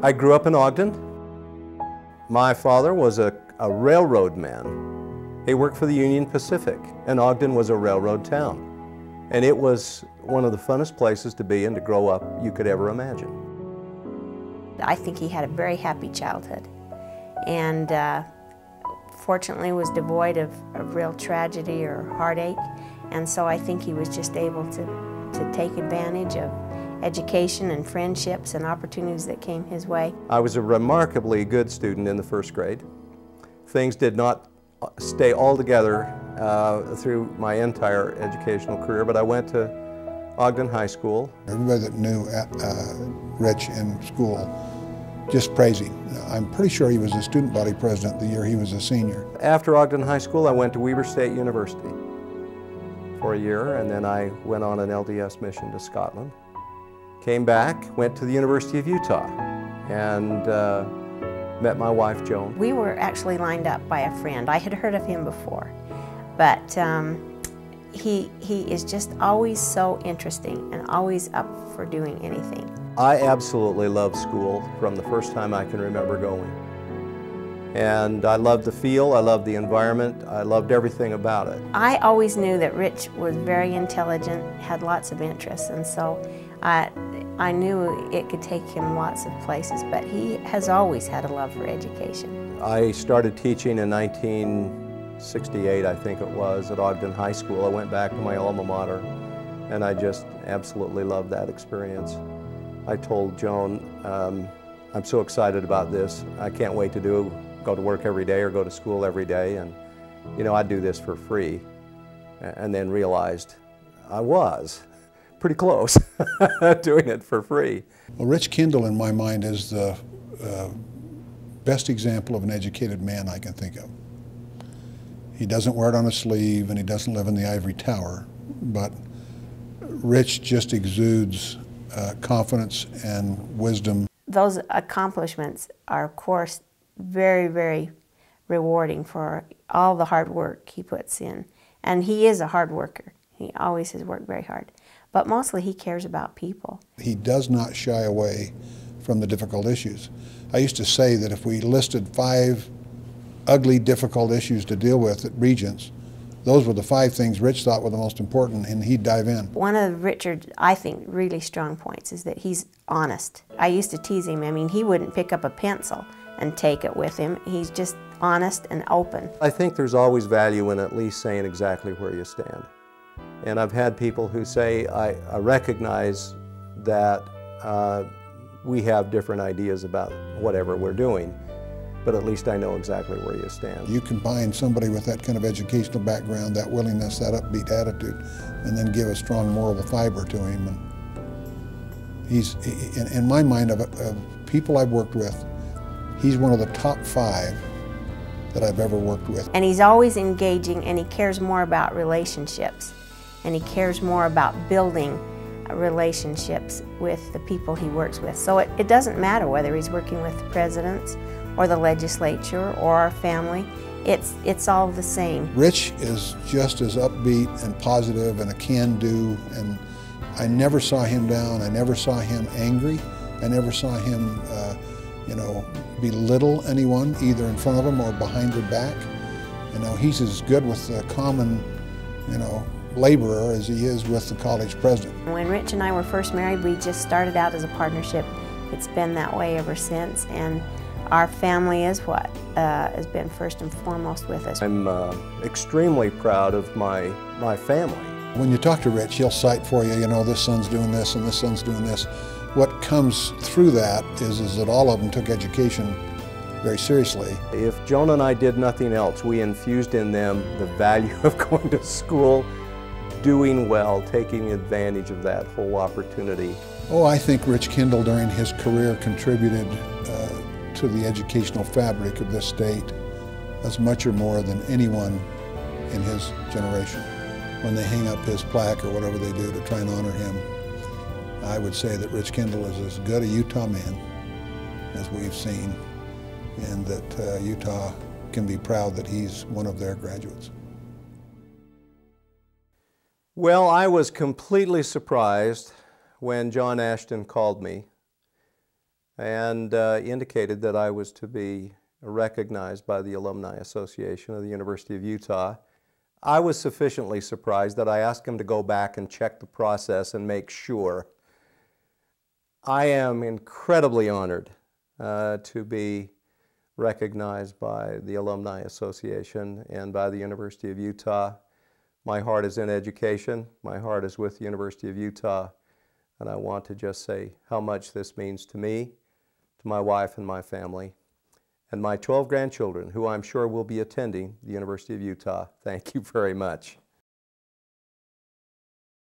I grew up in Ogden. My father was a railroad man. He worked for the Union Pacific, and Ogden was a railroad town. And it was one of the funnest places to be and to grow up you could ever imagine. I think he had a very happy childhood, and fortunately was devoid of real tragedy or heartache, and so I think he was just able to take advantage of education and friendships and opportunities that came his way. I was a remarkably good student in the first grade. Things did not stay all together through my entire educational career, but I went to Ogden High School. Everybody that knew Rich in school just praised him. I'm pretty sure he was the student body president the year he was a senior. After Ogden High School, I went to Weber State University for a year, and then I went on an LDS mission to Scotland. Came back, went to the University of Utah, and met my wife, Joan. We were actually lined up by a friend. I had heard of him before, but he is just always so interesting and always up for doing anything. I absolutely loved school from the first time I can remember going. And I loved the feel, I loved the environment, I loved everything about it. I always knew that Rich was very intelligent, had lots of interests, and so I knew it could take him lots of places, but he has always had a love for education. I started teaching in 1968, I think it was, at Ogden High School. I went back to my alma mater, and I just absolutely loved that experience. I told Joan, I'm so excited about this. I can't wait to go to work every day or go to school every day, and you know, I'd do this for free. And then realized I was pretty close doing it for free. Well, Rich Kendell, in my mind, is the best example of an educated man I can think of. He doesn't wear it on his sleeve, and he doesn't live in the ivory tower, but Rich just exudes confidence and wisdom. Those accomplishments are, of course, very, very rewarding for all the hard work he puts in. And he is a hard worker. He always has worked very hard. But mostly he cares about people. He does not shy away from the difficult issues. I used to say that if we listed 5 ugly, difficult issues to deal with at Regents, those were the 5 things Rich thought were the most important, and he'd dive in. One of Richard's, I think, really strong points is that he's honest. I used to tease him. I mean, he wouldn't pick up a pencil and take it with him. He's just honest and open. I think there's always value in at least saying exactly where you stand. And I've had people who say, I recognize that we have different ideas about whatever we're doing, but at least I know exactly where you stand. You combine somebody with that kind of educational background, that willingness, that upbeat attitude, and then give a strong moral fiber to him. And he's, in my mind, of people I've worked with, he's one of the top 5 that I've ever worked with. And he's always engaging, and he cares more about relationships, and he cares more about building relationships with the people he works with. So it doesn't matter whether he's working with the presidents or the legislature or our family. It's all the same. Rich is just as upbeat and positive and a can-do, and I never saw him down. I never saw him angry. I never saw him you know, belittle anyone, either in front of him or behind their back. You know, he's as good with the common, you know, laborer as he is with the college president. When Rich and I were first married, we just started out as a partnership. It's been that way ever since, and our family is what has been first and foremost with us. I'm extremely proud of my family. When you talk to Rich, he'll cite for you, you know, this son's doing this and this son's doing this. What comes through that is that all of them took education very seriously. If Joan and I did nothing else, we infused in them the value of going to school, doing well, taking advantage of that whole opportunity. Oh, I think Rich Kendell during his career contributed to the educational fabric of this state as much or more than anyone in his generation. When they hang up his plaque or whatever they do to try and honor him, I would say that Rich Kendell is as good a Utah man as we've seen, and that Utah can be proud that he's one of their graduates. Well, I was completely surprised when John Ashton called me and indicated that I was to be recognized by the Alumni Association of the University of Utah. I was sufficiently surprised that I asked him to go back and check the process and make sure. I am incredibly honored to be recognized by the Alumni Association and by the University of Utah. My heart is in education. My heart is with the University of Utah. And I want to just say how much this means to me, to my wife and my family, and my 12 grandchildren, who I'm sure will be attending the University of Utah. Thank you very much.